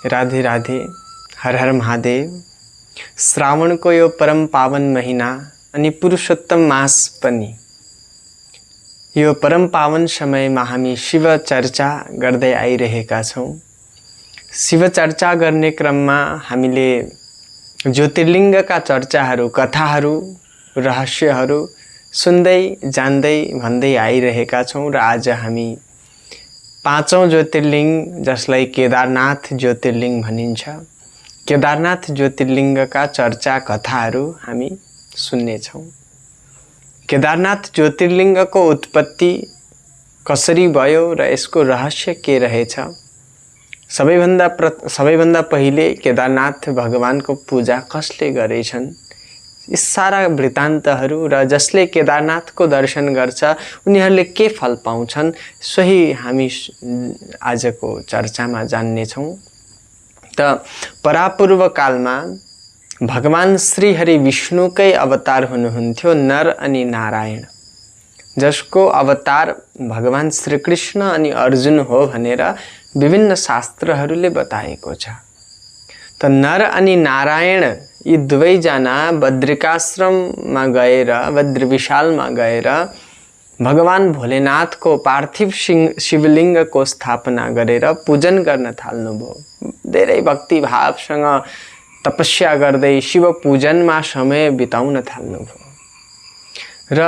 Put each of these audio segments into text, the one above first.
राधे राधे, हर हर महादेव। श्रावणको यो परम पावन महिना अनि पुरुषोत्तम मास पनि। यो परम पावन समयमा हामी शिव चर्चा गर्दै आइरहेका छौँ। शिव चर्चा गर्ने क्रममा हामीले ज्योतिर्लिङ्गका चर्चाहरू, कथाहरू, रहस्यहरू सुन्दै जान्दै भन्दै आइरहेका छौँ र आज हामी पाँचौं ज्योतिर्लिङ्ग, जसलाई केदारनाथ ज्योतिर्लिङ्ग भनिन्छ, केदारनाथ ज्योतिर्लिङ्गका चर्चा कथाहरू हामी सुन्नेछौँ। केदारनाथ ज्योतिर्लिङ्गको उत्पत्ति कसरी भयो र यसको रहस्य के रहेछ? सबैभन्दा पहिले केदारनाथ भगवानको पूजा कसले गरेछन्? यी सारा वृत्तान्तहरू र जसले केदारनाथको दर्शन गर्छ उनीहरूले के फल पाउँछन्, सोही हामी आजको चर्चामा जान्नेछौँ। त परापूर्व कालमा भगवान श्री हरि विष्णुकै अवतार हुनुहुन्थ्यो नर अनि नारायण, जसको अवतार भगवान श्रीकृष्ण अनि अर्जुन हो भनेर विभिन्न शास्त्रहरूले बताएको छ। त नर अनि नारायण यी दुवैजना बद्रिकाश्रममा गएर, बद्रविशालमा गएर भगवान भोलेनाथको पार्थिव शिवलिङ्गको स्थापना गरेर पूजन गर्न थाल्नुभयो। धेरै भक्तिभावसँग तपस्या गर्दै शिव पूजनमा समय बिताउन थाल्नुभयो। र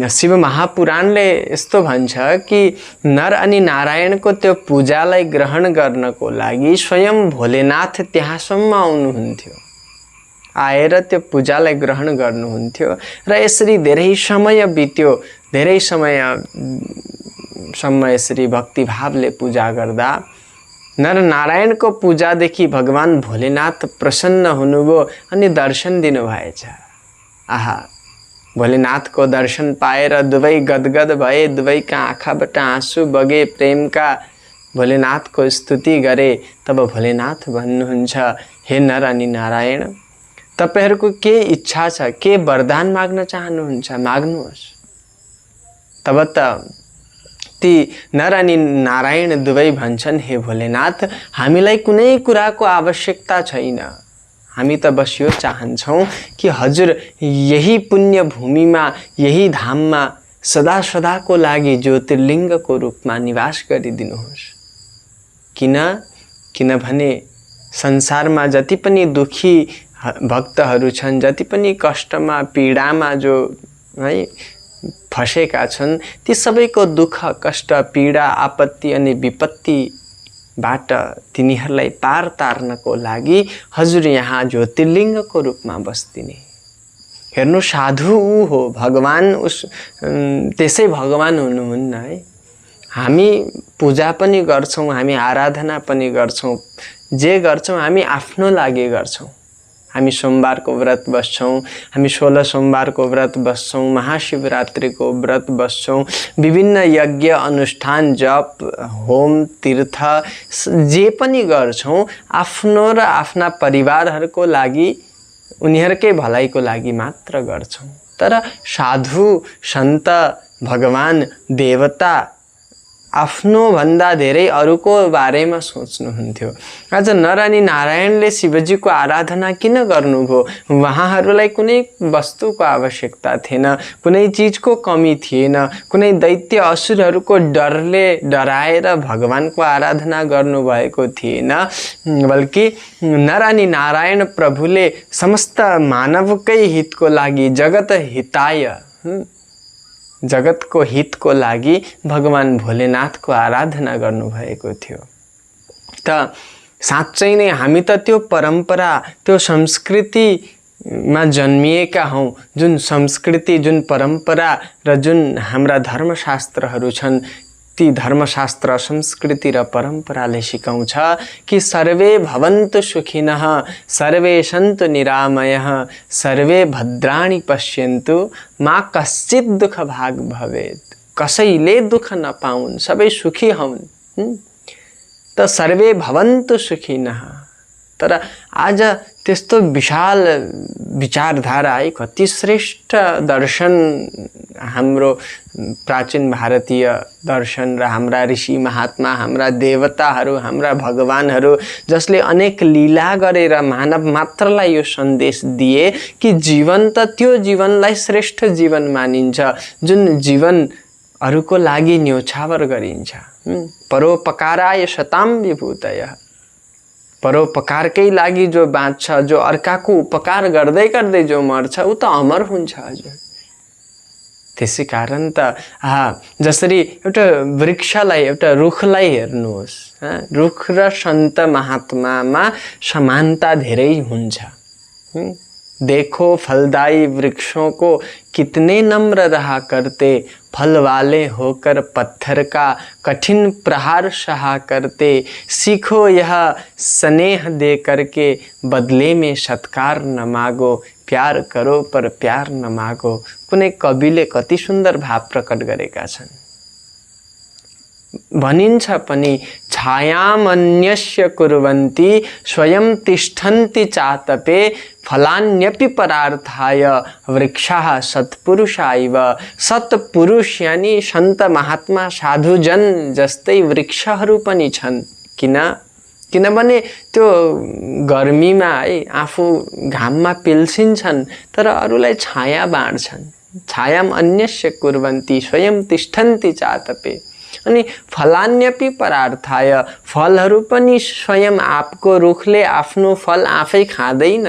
शिव महापुराणले यस्तो भन्छ कि नर अनि नारायणको त्यो पूजालाई ग्रहण गर्नको लागि स्वयं भोलेनाथ त्यहाँसम्म आउनुहुन्थ्यो, आएर त्यो पूजालाई ग्रहण गर्नुहुन्थ्यो। र यसरी धेरै समय बित्यो। धेरै समयसम्म यसरी भक्तिभावले पूजा गर्दा नर नारायणको पूजादेखि भगवान भोलेनाथ प्रसन्न हुनुभयो अनि दर्शन दिनुभएछ। आहा, भोलेनाथको दर्शन पाएर दुवै गदगद भए, दुवैका आँखाबाट आँसु बगे, प्रेमका भोलेनाथको स्तुति गरे। तब भोलेनाथ भन्नुहुन्छ, हे नर अनि नारायण, तपाईहरूको के इच्छा छ, के वरदान माग्न चाहनुहुन्छ, माग्नुहोस्। तब त ती नर अनि नारायण दुवै भन्छन्, हे भोलेनाथ, हामीलाई कुनै कुराको आवश्यकता छैन। हामी त बस यो चाहन्छौँ कि हजुर यही पुण्य भूमिमा, यही धाममा सदा सदाको लागि ज्योतिर्लिङ्गको रूपमा निवास गरिदिनुहोस्। किनभने संसारमा जति पनि दुखी भक्तहरू छन्, जति पनि कष्टमा, पीडामा जो है फसेका छन्, ती सबैको दुःख, कष्ट, पीडा, आपत्ति अनि विपत्तिबाट तिनीहरूलाई पार तार्नको लागि हजुर यहाँ ज्योतिर्लिङ्गको रूपमा बस्दिने। हेर्नु, साधु ऊ हो, भगवान त्यसै भगवान हुनुहुन्न है। हामी पूजा पनि गर्छौँ, हामी आराधना पनि गर्छौँ, जे गर्छौँ हामी आफ्नो लागि गर्छौँ। हामी सोमबारको व्रत बस्छौँ, हामी 16 सोमबारको व्रत बस्छौँ, महाशिवरात्रिको व्रत बस्छौँ, विभिन्न यज्ञ अनुष्ठान, जप, होम, तीर्थ जे पनि गर्छौँ आफ्नो र आफ्ना परिवारहरूको लागि, उनीहरूकै भलाइको लागि मात्र गर्छौँ। तर साधु, सन्त, भगवान, देवता आफ्नो भन्दा धेरै अरूको बारेमा सोच्नुहुन्थ्यो। आज नर अनि नारायणले शिवजीको आराधना किन गर्नुभयो? उहाँहरूलाई कुनै वस्तुको आवश्यकता थिएन, कुनै चिजको कमी थिएन, कुनै दैत्य असुरहरूको डरले डराएर भगवानको आराधना गर्नुभएको थिएन, बल्कि नर अनि नारायण प्रभुले समस्त मानवकै हितको लागि, जगत हिताय, जगतको हितको लागि भगवान भोलेनाथको आराधना गर्नुभएको थियो। त साँच्चै नै हामी त त्यो परम्परा, त्यो संस्कृतिमा जन्मिएका हौँ। जुन संस्कृति, जुन परम्परा र जुन हाम्रा धर्मशास्त्रहरू छन्, ती धर्मशास्त्र, संस्कृति र परम्पराले सिकाउँछ कि सर्वे भवन्तु सुखिनः, सर्वे सन्तु निरामयः, सर्वे भद्राणि पश्यन्तु, मा कश्चित् दुःख भाग भवेत्। कसैले दुःख नपाउन्, सबै सुखी हौन्। त सर्वे भवन्तु सुखिनः, तर आज त्यस्तो विशाल विचारधारा है, कति श्रेष्ठ दर्शन हाम्रो प्राचीन भारतीय दर्शन र हाम्रा ऋषि महात्मा, हाम्रा देवताहरू, हाम्रा भगवानहरू जसले अनेक लीला गरेर मानव मात्रलाई यो सन्देश दिए कि जीवन त त्यो जीवनलाई श्रेष्ठ जीवन मानिन्छ जुन जीवन अरूको लागि न्यौछावर गरिन्छ। परोपकाराय शताम विभूतयः, परोपकारकै लागि जो बाँच्छ, जो अर्काको उपकार गर्दै गर्दै जो मर्छ ऊ त अमर हुन्छ हजुर। त्यसै कारण त जसरी एउटा वृक्षलाई, एउटा रुखलाई हेर्नुहोस्, रुख र सन्त महात्मामा समानता धेरै हुन्छ। देखो फलदायी वृक्षों को कितने नम्र रहा करते, फल वाले होकर पत्थर का कठिन प्रहार सहा करते, सीखो यह स्नेह दे करके बदले में सत्कार न मागो, प्यार करो पर प्यार न मागो। कुनै कविले कति सुन्दर भाव प्रकट गरेका छन्। भनिन्छ पनि छायामन्यस्य कुर्वन्ति स्वयं तिष्ठन्ति चातपे, फलान्यपि परार्थाय वृक्षाः सत्पुरुषाइव। सत्पुरुष यानी सन्त महात्मा साधुजन जस्तै वृक्षहरू पनि छन्। किनभने त्यो गर्मीमा है आफू घाममा पिल्सिन्छन् तर अरूलाई छाया बाँड्छन्। छायाम अन्यस्य कुर्वन्ति स्वयं तिष्ठन्ति चातपे। अनि फलान्यपि परार्थाय, फलहरू पनि स्वयं आपको रुखले आफ्नो फल आफै खाँदैन,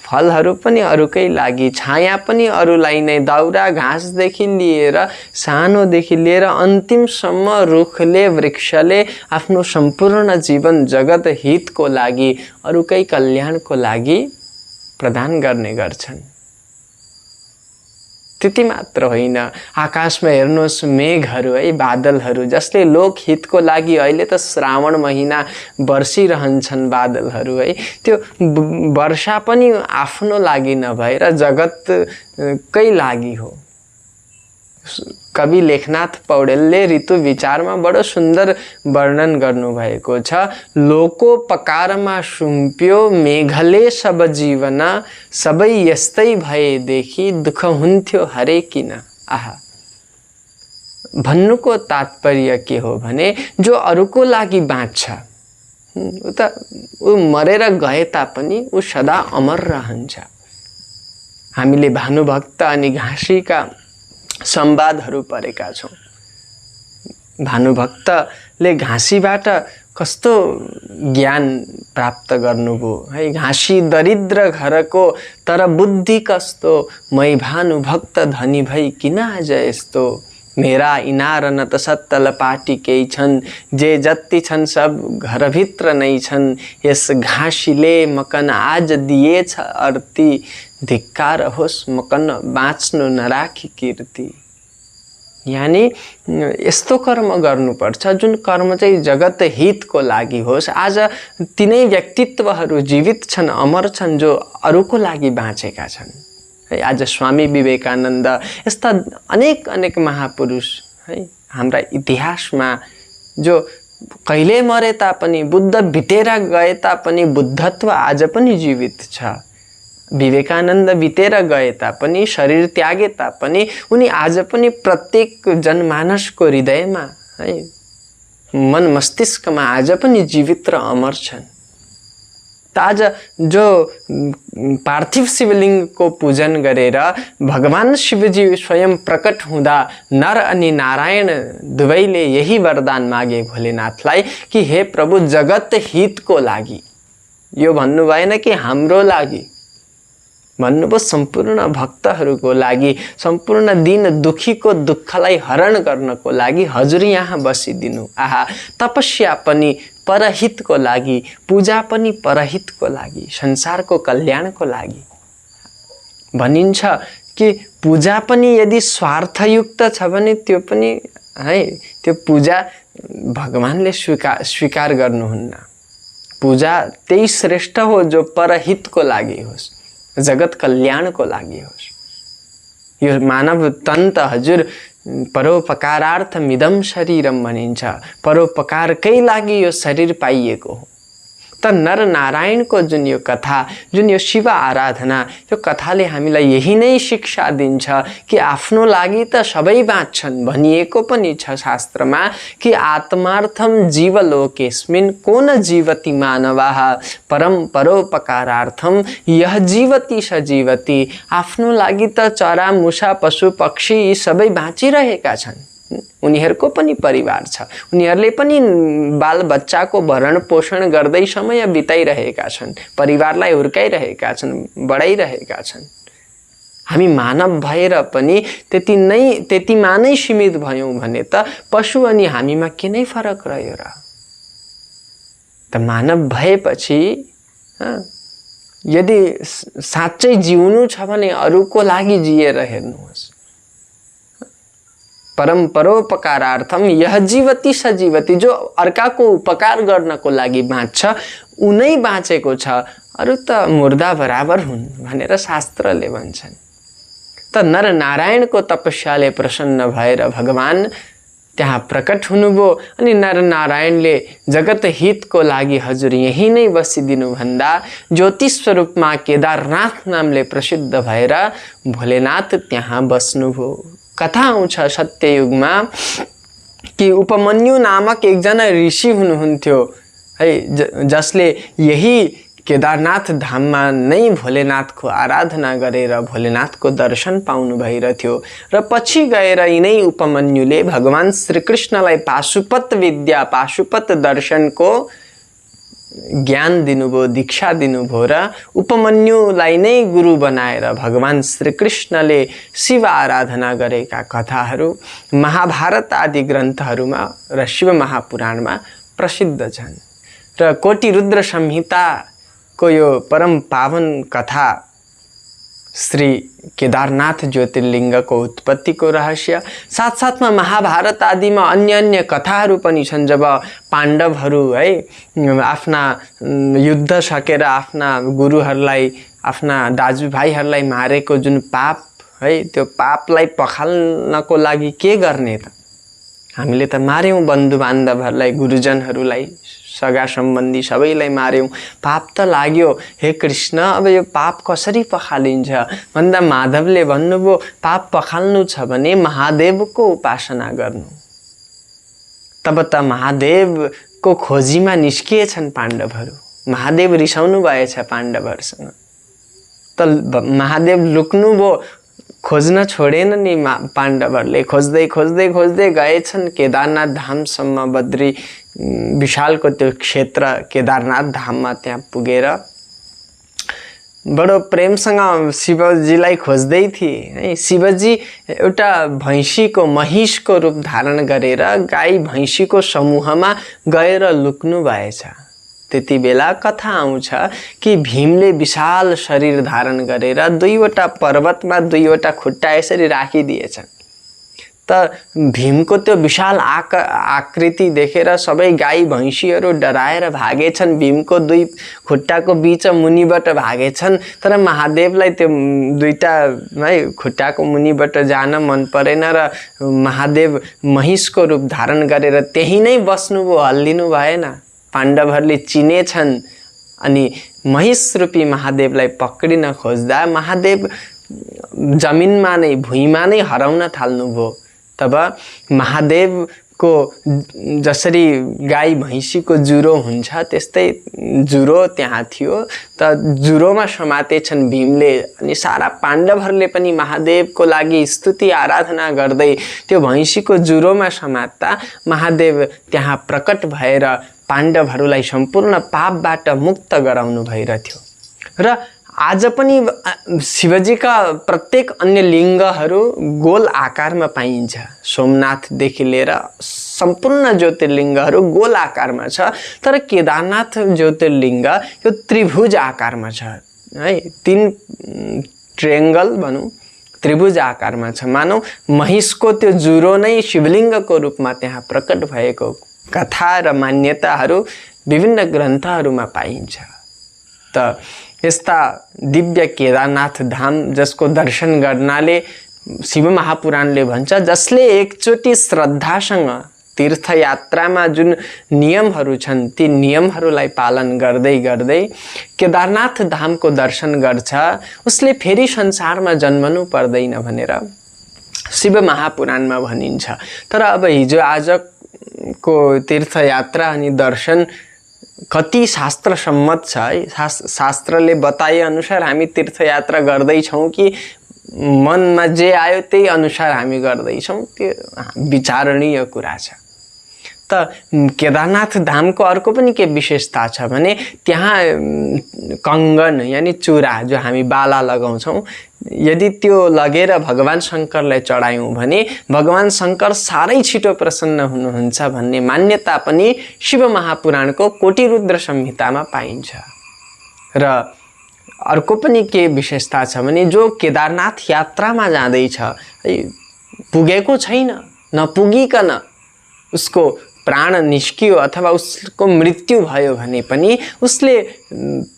फलहरू पनि अरूकै लागि, छाया पनि अरूलाई नै। दाउरा घाँसदेखि लिएर सानोदेखि लिएर अन्तिमसम्म रुखले, वृक्षले आफ्नो सम्पूर्ण जीवन जगत हितको लागि, अरूकै कल्याणको लागि प्रदान गर्ने गर्छन्। त्यति मात्र होइन, आकाशमा हेर्नुहोस् मेघहरू है, बादलहरू जसले लोकहितको लागि अहिले त श्रावण महिना बर्सिरहन्छन् बादलहरू है, त्यो वर्षा पनि आफ्नो लागि नभएर जगतकै लागि हो। कवि लेखनाथ पौडेलले ऋतु विचारमा बडो सुन्दर वर्णन गर्नुभएको छ। लोकोपकारमा सुम्प्यो मेघले सब जीवन, सबै यस्तै भएदेखि दुःख हुन्थ्यो हरेकिन। आहा, भन्नुको तात्पर्य के हो भने जो अरूको लागि बाँच्छ ऊ मरेर गए तापनि ऊ सदा अमर रहन्छ। हामीले भानुभक्त अनि घाँसीका संवादहरू पढेका छौँ। भानुभक्तले घाँसीबाट कस्तो ज्ञान प्राप्त गर्नुभयो है। घाँसी दरिद्र घरको तर बुद्धि कस्तो, मै भानुभक्त धनी भई किन आज यस्तो। मेरा इनार न त सत्तल पाटी केही छन्, जे जति छन् सब घरभित्र नै छन्। यस घाँसीले मकन आज दिएछ अर्ती, धिक्कार होस् मकन बाँच्नु नराखी कीर्ति। यानी यस्तो कर्म गर्नुपर्छ जुन कर्म चाहिँ जगत हितको लागि होस्। आज तिनै व्यक्तित्वहरू जीवित छन्, अमर छन्, जो अरूको लागि बाँचेका छन् है। आज स्वामी विवेकानन्द यस्ता अनेक अनेक महापुरुष है हाम्रा इतिहासमा जो कहिले मरे तापनि, बुद्ध बितेर गए तापनि बुद्धत्व आज पनि जीवित छ। विवेकानन्द बितेर गए तापनि, शरीर त्यागे तापनि उनी आज पनि प्रत्येक जनमानसको हृदयमा है, मन मस्तिष्कमा आज पनि जीवित र अमर छन्। त आज जो पार्थिव शिवलिङ्गको पूजन गरेर भगवान शिवजी स्वयं प्रकट हुँदा नर अनि नारायण दुवैले यही वरदान मागे भोलेनाथलाई कि हे प्रभु जगत हितको लागि, यो भन्नु भएन कि हाम्रो लागि, भन्नुभयो सम्पूर्ण भक्तहरूको लागि, सम्पूर्ण दिन दुखीको दुःखलाई हरण गर्नको लागि हजुर यहाँ बसिदिनु। आहा, तपस्या पनि परहितको लागि, पूजा पनि परहितको लागि, संसारको कल्याणको लागि। भनिन्छ कि पूजा पनि यदि स्वार्थयुक्त छ भने त्यो पनि है, त्यो पूजा भगवानले स्वीकार गर्नुहुन्न। पूजा त्यही श्रेष्ठ हो जो परहितको लागि होस्, जगत कल्याणको लागि होस्। यो मानव तन त हजुर परोपकारार्थमिदं शरीरम भनिन्छ। परोपकारकै लागि यो शरीर पाइएको हो। त नर नारायणको जुन यो कथा, जुन यो शिव आराधना, यो कथाले हामीलाई यही नै शिक्षा दिन्छ कि आफ्नो लागि त सबै बाँच्छन् भनिएको पनि छ शास्त्रमा कि आत्मार्थम जीवलोकेस्मिन् को न जीवति मानवाः परम परोपकारार्थम यह जीवति स जीवति। आफ्नो लागि त चरा मुसा पशु पक्षी यी सबै बाँचिरहेका छन्, उनीहरूको पनि परिवार छ, उनीहरूले पनि बालबच्चाको भरण पोषण गर्दै समय बिताइरहेका छन्, परिवारलाई हुर्काइरहेका छन्, बढाइरहेका छन्। हामी मानव भएर पनि त्यतिमा नै सीमित भयौँ भने त पशु अनि हामीमा के नै फरक रह्यो र? त मानव भएपछि यदि साँच्चै जिउनु छ भने अरूको लागि जिएर हेर्नुहोस्। परम परोपकारार्थम यह जीवति स जीवति। जो अर्काको उपकार गर्नको लागि बाँच्छ उनै बाँचेको छ, अरू त मुर्दा बराबर हुन् भनेर शास्त्रले भन्छन्। त नर नारायणको तपस्याले प्रसन्न भएर भगवान त्यहाँ प्रकट हुनुभयो अनि नर नारायणले जगत हितको लागि हजुर यही नै बसिदिनु भन्दा ज्योति स्वरूपमा केदारनाथ नामले प्रसिद्ध भएर भोलेनाथ त्यहाँ बस्नुभयो। कथा आउँछ सत्ययुगमा कि उपमन्यु नामक एकजना ऋषि हुनुहुन्थ्यो है, जसले यही केदारनाथ धाममा नै भोलेनाथको आराधना गरेर भोलेनाथको दर्शन पाउनु भइरहेथ्यो। र पछि गएर यिनै उपमन्युले भगवान श्रीकृष्णलाई पाशुपत विद्या, पाशुपत दर्शनको ज्ञान दिनुभयो, दीक्षा दिनुभयो र उपमन्युलाई नै गुरु बनाएर भगवान श्रीकृष्णले शिव आराधना गरेका कथाहरू महाभारत आदि ग्रन्थहरूमा र शिव महापुराणमा प्रसिद्ध छन्। र कोटि रुद्र संहिताको यो परम पावन कथा श्री केदारनाथ ज्योतिर्लिङ्गको उत्पत्तिको रहस्य, साथसाथमा महाभारत आदिमा अन्य कथाहरू पनि छन्। जब पाण्डवहरू है आफ्ना युद्ध सकेर आफ्ना गुरुहरूलाई, आफ्ना दाजुभाइहरूलाई मारेको जुन पाप है, त्यो पापलाई पखाल्नको लागि के गर्ने त? हामीले त मार्यौँ बन्धु बान्धवहरूलाई, गुरुजनहरूलाई, सगा सम्बन्धी सबैलाई मार्यौँ, पाप त लाग्यो। हे कृष्ण, अब यो पाप कसरी पखालिन्छ भन्दा माधवले भन्नुभयो पाप पखाल्नु छ भने महादेवको उपासना गर्नु। तब त महादेवको खोजीमा निस्किएछन् पाण्डवहरू। महादेव रिसाउनु भएछ पाण्डवहरूसँग, त महादेव लुक्नुभयो, खोज्न छोडेन नि पाण्डवहरूले। खोज्दै खोज्दै खोज्दै गएछन् केदारनाथ धामसम्म, बद्री विशालको त्यो क्षेत्र केदारनाथ धाममा। त्यहाँ पुगेर बडो प्रेमसँग शिवजीलाई खोज्दै थिए है। शिवजी एउटा भैँसीको, महिषको रूप धारण गरेर गाई भैँसीको समूहमा गएर लुक्नु भएछ। त्यति बेला कथा आउँछ कि भीमले विशाल शरीर धारण गरेर दुईवटा पर्वतमा दुईवटा खुट्टा यसरी राखिदिएछन्। त भीमको त्यो विशाल आकृति देखेर सबै गाई भैँसीहरू डराएर भागेछन्। भीमको दुई खुट्टाको बीच मुनिबाट भागेछन्। तर महादेवलाई त्यो दुईटा है खुट्टाको मुनिबाट जान मन परेन र महादेव महिषको रूप धारण गरेर त्यही नै बस्नुभयो, हल्लिनु भएन। पाण्डवहरूले चिनेछन् अनि महिष रूपी महादेवलाई पक्रिन खोज्दा महादेव जमिनमा नै, भुइँमा नै हराउन थाल्नुभयो। तब महादेवको जसरी गाई भैँसीको जुरो हुन्छ त्यस्तै जुरो त्यहाँ थियो। त जुरोमा समातेछन् भीमले अनि सारा पाण्डवहरूले पनि महादेवको लागि स्तुति आराधना गर्दै त्यो भैँसीको जुरोमा समात्दा महादेव त्यहाँ प्रकट भएर पाण्डवहरूलाई सम्पूर्ण पापबाट मुक्त गराउनु भइरहेथ्यो। र आज पनि शिवजीका प्रत्येक अन्य लिङ्गहरू गोल आकारमा पाइन्छ। सोमनाथदेखि लिएर सम्पूर्ण ज्योतिर्लिङ्गहरू गोल आकारमा छ, तर केदारनाथ ज्योतिर्लिङ्ग यो त्रिभुज आकारमा छ है। तीन ट्रायंगल भनौँ, त्रिभुज आकारमा छ। मानौ महिषको त्यो जुरो नै शिवलिङ्गको रूपमा त्यहाँ प्रकट भएको कथा र मान्यताहरू विभिन्न ग्रन्थहरूमा पाइन्छ। त यस्ता दिव्य केदारनाथ धाम जसको दर्शन गर्नाले शिव महापुराणले भन्छ जसले एकचोटि श्रद्धासँग तीर्थयात्रामा जुन नियमहरू छन् ती नियमहरूलाई पालन गर्दै गर्दै केदारनाथ धामको दर्शन गर्छ उसले फेरि संसारमा जन्मनु पर्दैन भनेर शिव महापुराणमा भनिन्छ। तर अब हिजो आजको तीर्थयात्रा अनि दर्शन कति शास्त्र सम्मत छ है? शास्त्रले बताए अनुसार हामी तीर्थयात्रा गर्दैछौँ कि मनमा जे आयो त्यही अनुसार हामी गर्दैछौँ, त्यो विचारणीय कुरा छ। त केदारनाथ धामको अर्को पनि के विशेषता छ भने त्यहाँ कंगन यानी चुरा जो हामी बाला लगाउँछौँ, यदि त्यो लगेर भगवान शङ्करलाई चढायौँ भने भगवान शङ्कर साह्रै छिटो प्रसन्न हुनुहुन्छ भन्ने मान्यता पनि शिव महापुराणको कोटिरुद्र संहितामा पाइन्छ। र अर्को पनि के विशेषता छ भने जो केदारनाथ यात्रामा जाँदैछ पुगेको छैन, नपुगिकन उसको प्राण निस्कियो अथवा उसको मृत्यु भयो भने पनि उसले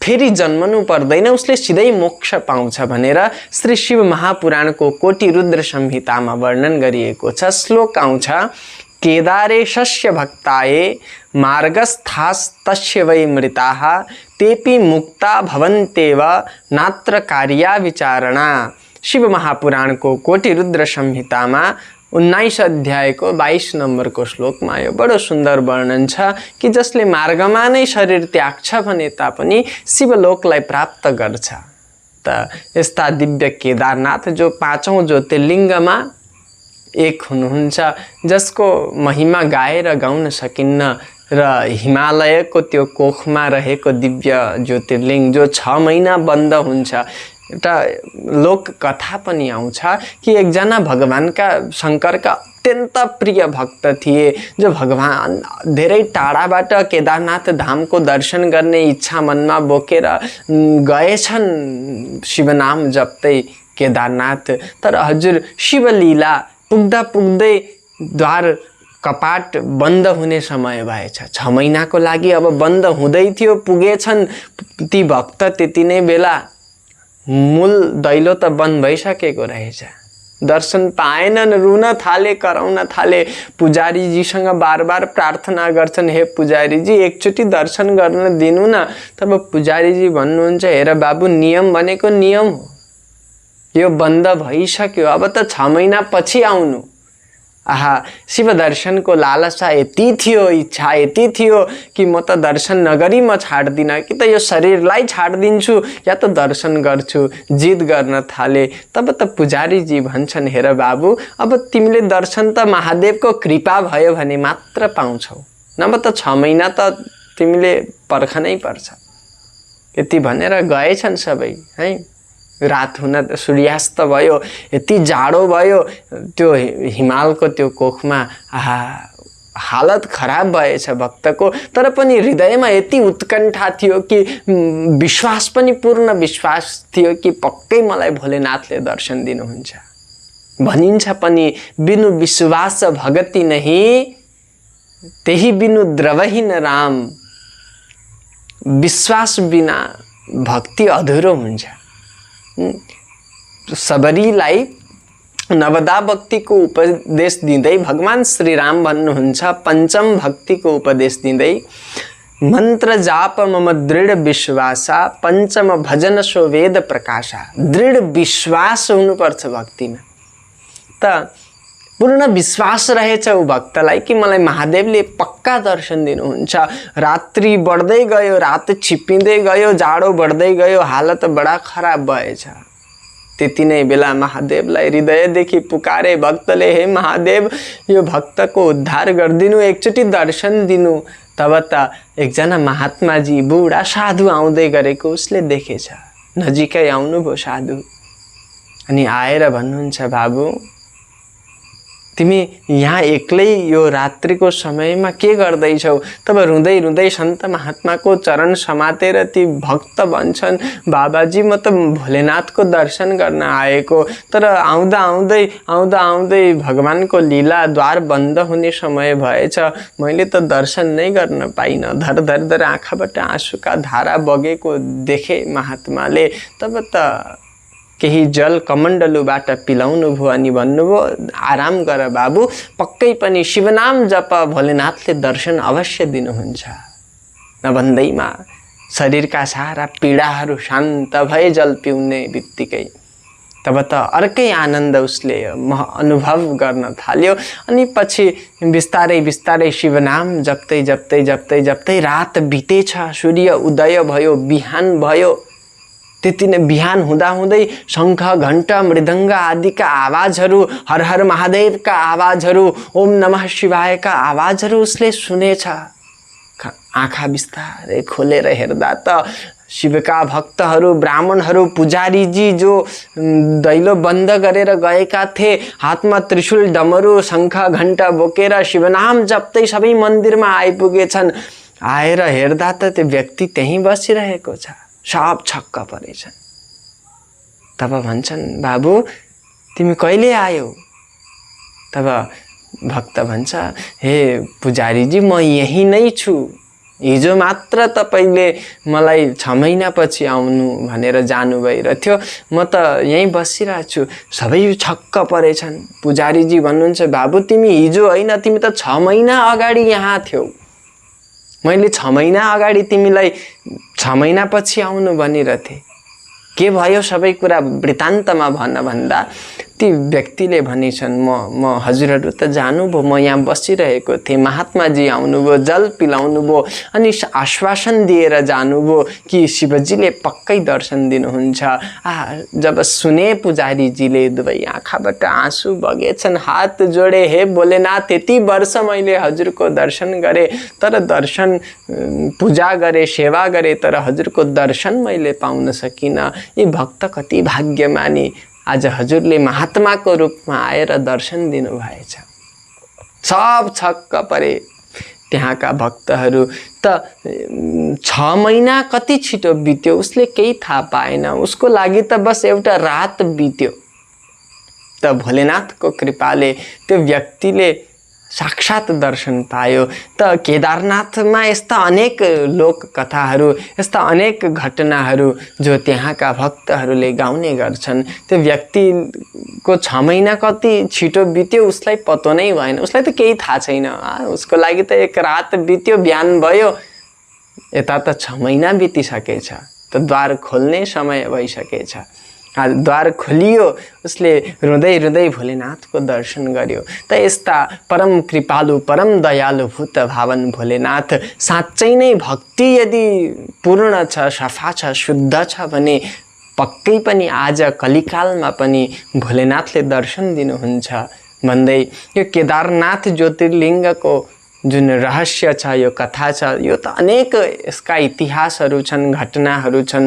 फेरि जन्मनु पर्दैन, उसले सिधै मोक्ष पाउँछ भनेर श्री शिव महापुराणको कोटिरुद्र संहितामा वर्णन गरिएको छ। श्लोक आउँछ, केदारेशस्य भक्ताये मार्गस्थास्तस्य वै मृताः तेपि मुक्ता भवन्तेव नात्र कार्या विचारणा। शिव महापुराणको कोटिरुद्र संहितामा 19 अध्यायको 22 नम्बरको श्लोकमा यो बडो सुन्दर वर्णन छ कि जसले मार्गमा नै शरीर त्याग्छ भने तापनि शिवलोकलाई प्राप्त गर्छ। त यस्ता दिव्य केदारनाथ जो 5औं ज्योतिर्लिङ्गमा एक हुनुहुन्छ, जसको महिमा गाएर गाउन सकिन्न र हिमालयको त्यो कोखमा रहेको दिव्य ज्योतिर्लिङ्ग जो 6 महिना बन्द हुन्छ। एउटा लोक कथा पनि आउँछ कि एकजना भगवानका शङ्करका अत्यन्त प्रिय भक्त थिए जो भगवान धेरै टाढाबाट केदारनाथ धामको दर्शन गर्ने इच्छा मनमा बोकेर गएछन् शिवनाम जप्दै केदारनाथ। तर हजुर शिवलीला पुग्दा पुग्दै द्वार कपाट बन्द हुने समय भएछ। 6 महिनाको लागि अब बन्द हुँदै थियो, पुगेछन् ती भक्त त्यति नै बेला मूल दैलो त बन्द भइसकेको रहेछ। दर्शन पाएनन्, रुन थाले, कराउन थाले। पुजारीजीसँग बार बार प्रार्थना गर्छन्, हे पुजारीजी एकचोटि दर्शन गर्न दिनु न। तब पुजारीजी भन्नुहुन्छ, हेर बाबु नियम भनेको नियम हो, यो बन्द भइसक्यो, अब त 6 महिना पछि आउनु। आहा, शिव दर्शनको लालसा यति थियो, इच्छा यति थियो कि म त दर्शन नगरी म छाड्दिनँ, कि त यो शरीरलाई छाड्दिन्छु या त दर्शन गर्छु, जिद गर्न थाले। तब त पुजारीजी भन्छन्, हेर बाबु अब तिमीले दर्शन त महादेवको कृपा भयो भने मात्र पाउँछौ, नभए त 6 महिना त तिमीले पर्खनै पर्छ। यति भनेर गएछन् सबै है। रात हुन सूर्यास्त भयो, यति जाडो भयो त्यो हिमालको त्यो कोखमा। आहा, हालत खराब भएछ भक्तको। तर पनि हृदयमा यति उत्कण्ठा थियो कि विश्वास पनि पूर्ण विश्वास थियो कि पक्कै मलाई भोलेनाथले दर्शन दिनुहुन्छ। भनिन्छ पनि, बिनु विश्वास भगति नहीं त्यही बिनु द्रवहीन राम। विश्वास बिना भक्ति अधुरो हुन्छ। सबरीलाई नवदा भक्तिको उपदेश दिँदै भगवान श्री राम भन्नुहुन्छ, पंचम भक्तिको उपदेश दिँदै, मन्त्र जाप मम दृढ विश्वासा पंचम भजन सो वेद प्रकाशा। दृढ विश्वास हुनुपर्छ भक्तिमा। त पूर्ण विश्वास रहेछ ऊ भक्तलाई कि मलाई महादेवले पक्का दर्शन दिनुहुन्छ। रात्रि बढ्दै गयो, रात छिप्पिँदै गयो, जाडो बढ्दै गयो, हालत बडा खराब भएछ। त्यति नै बेला महादेवलाई हृदयदेखि पुकारे भक्तले, हे महादेव यो भक्तको उद्धार गरिदिनु, एकचोटि दर्शन दिनु। तब त एकजना महात्माजी बुढा साधु आउँदै गरेको उसले देखेछ। नजिकै आउनुभयो साधु अनि आएर भन्नुहुन्छ, बाबु तिमी यहाँ एक्लै यो रात्रिको समयमा के गर्दैछौ? तब रुँदै रुँदै सन्त महात्माको चरण समातेर ती भक्त भन्छन्, बाबाजी म त भोलेनाथको दर्शन गर्न आएको, तर आउँदा आउँदै भगवानको लीला द्वार बन्द हुने समय भएछ, मैले त दर्शन नै गर्न पाइनँ। धर आँखाबाट आँसुका धारा बगेको देखे महात्माले। तब त केही जल कमण्डलुबाट पिलाउनु भयो अनि भन्नुभयो आराम गर बाबु, पक्कै पनि शिवनाम जप भोलेनाथले दर्शन अवश्य दिनुहुन्छ। नभन्दैमा शरीरका सारा पीडाहरू शान्त भए जल पिउने बित्तिकै। तब त अर्कै आनन्द उसले अनुभव गर्न थाल्यो। अनि पछि बिस्तारै बिस्तारै शिवनाम जप्दै जप्दै जप्दै जप्दै रात बितेछ, सूर्य उदय भयो, बिहान भयो। त्यति नै बिहान हुँदाहुँदै शङ्ख घण्टा मृदङ्ग आदिका आवाजहरू, हर हर महादेवका आवाजहरू, ओम नमः शिवायका आवाजहरू उसले सुनेछ। आँखा बिस्तारै खोलेर हेर्दा त शिवका भक्तहरू, ब्राह्मणहरू, पुजारीजी जो दैलो बन्द गरेर गएका थिए, हातमा त्रिशूल डमरू शङ्ख घण्टा बोकेर शिवनाम जप्दै सबै मन्दिरमा आइपुगेछन्। आएर हेर्दा त त्यो व्यक्ति त्यहीँ बसिरहेको छ। सब छक्क परेछन्। तब भन्छन् बाबु तिमी कहिले आयौ? तब भक्त भन्छ हे पुजारीजी म यही नै छु। हिजो मात्र तपाईले मलाई 6 महिनापछि आउनु भनेर जानु भइरहेथ्यो, म त यहीँ बसिरहेको छु। सबै छक्क परेछन्। पुजारीजी भन्नुहुन्छ बाबु तिमी हिजो होइन, तिमी त 6 महिना अगाडि यहाँ थियौ। मैले 6 महिना अगाडि तिमीलाई 6 महिनापछि आउनु भनिरहेथे। के भयो सबै कुरा वृत्तान्तमा भन्न भन्दा ती व्यक्तिले भनेछन् म हजुरहरू त जानुभयो, म यहाँ बसिरहेको थिएँ, महात्माजी आउनुभयो, जल पिलाउनु भयो अनि आश्वासन दिएर जानुभयो कि शिवजीले पक्कै दर्शन दिनुहुन्छ। जब सुने पुजारीजीले दुवै आँखाबाट आँसु बगेछन्, हात जोडे हे भोलेनाथ यति वर्ष मैले हजुरको दर्शन गरेँ, तर दर्शन पूजा गरेँ, सेवा गरेँ, तर हजुरको दर्शन मैले पाउन सकिनँ। यी भक्त कति भाग्यमानी, आज हजुरले महात्माको रूपमा आएर दर्शन दिनुभएछ। सब छक्क परे त्यहाँका भक्तहरू। त 6 महिना कति छिटो बित्यो उसले केही थाहा पाएन। उसको लागि त बस एउटा रात बित्यो। त भोलेनाथको कृपाले त्यो व्यक्तिले साक्षात दर्शन पायो। त केदारनाथमा यस्ता अनेक लोक कथाहरू, यस्ता अनेक घटनाहरू जो त्यहाँका भक्तहरूले गाउने गर्छन्। त्यो व्यक्तिको 6 महिना कति छिटो बित्यो उसलाई पत्तो नै भएन। उसलाई त केही थाहा छैन। उसको लागि त एक रात बित्यो, बिहान भयो। यता त 6 महिना बितिसकेछ। त द्वार खोल्ने समय भइसकेछ। द्वार खोलियो। उसले रुँदै रुँदै भोलेनाथको दर्शन गर्यो। त यस्ता परम कृपालु, परम दयालु भूत भावन भोलेनाथ साँच्चै नै भक्ति यदि पूर्ण छ, सफा छ, शुद्ध छ भने पक्कै पनि आज कलिकालमा पनि भोलेनाथले दर्शन दिनुहुन्छ भन्दै यो केदारनाथ ज्योतिर्लिङ्गको जुन रहस्य छ, यो कथा छ, यो त अनेक यसका इतिहासहरू छन्, घटनाहरू छन्।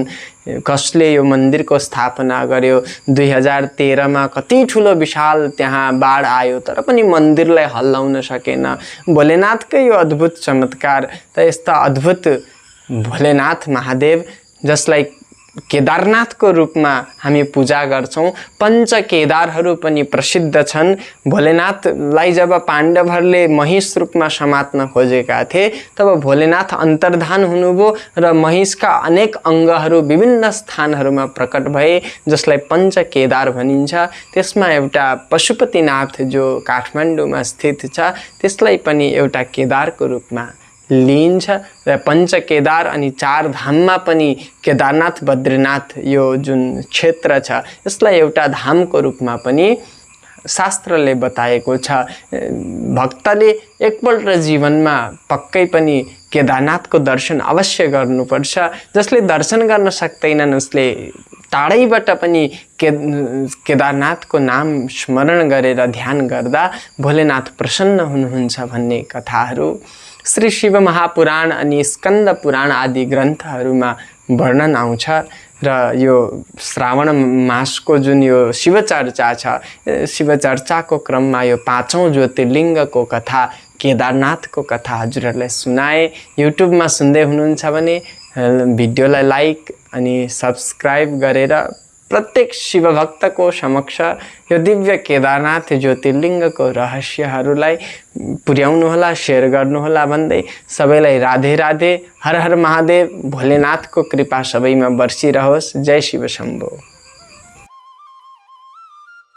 कसले यो मन्दिरको स्थापना गर्यो, 2013मा कति ठुलो विशाल त्यहाँ बाढ आयो तर पनि मन्दिरलाई हल्लाउन सकेन। भोलेनाथकै यो अद्भुत चमत्कार। त यस्ता अद्भुत भोलेनाथ महादेव जसलाई केदारनाथको रूपमा हामी पूजा गर्छौं, पञ्च केदारहरू पनि प्रसिद्ध छन्। भोलेनाथलाई जब पाण्डवहरूले महिष रूपमा समात्न खोजेका थिए तब भोलेनाथ अन्तर्धान हुनुभयो र महिषका अनेक अङ्गहरू विभिन्न स्थानहरूमा प्रकट भए, जसलाई पञ्च केदार भनिन्छ। त्यसमा एउटा पशुपतिनाथ जो काठमाडौँमा स्थित छ, त्यसलाई पनि एउटा केदारको रूपमा लिइन्छ र पञ्च केदार अनि 4 धाममा पनि केदारनाथ बद्रीनाथ यो जुन क्षेत्र छ यसलाई एउटा धामको रूपमा पनि शास्त्रले बताएको छ। भक्तले एकपल्ट जीवनमा पक्कै पनि केदारनाथको दर्शन अवश्य गर्नुपर्छ। जसले दर्शन गर्न सक्दैनन् उसले टाढैबाट पनि केदारनाथको नाम स्मरण गरेर ध्यान गर्दा भोलेनाथ प्रसन्न हुनुहुन्छ भन्ने कथाहरू श्री शिव महापुराण अनि स्कन्द पुराण आदि ग्रन्थहरूमा वर्णन आउँछ। र यो श्रावण मासको जुन यो शिवचर्चा छ, शिवचर्चाको क्रममा यो 5औं ज्योतिर्लिङ्गको कथा केदारनाथको कथा हजुरहरूलाई सुनाए। युट्युबमा सुन्दै हुनुहुन्छ भने भिडियोलाई लाइक अनि सब्स्क्राइब गरेर प्रत्येक शिवभक्तको समक्ष यो दिव्य केदारनाथ ज्योतिर्लिङ्गको रहस्यहरूलाई पुर्याउनुहोला, सेयर गर्नुहोला भन्दै सबैलाई राधे राधे, हर हर महादेव। भोलेनाथको कृपा सबैमा बर्सिरहोस्। जय शिव शम्भो।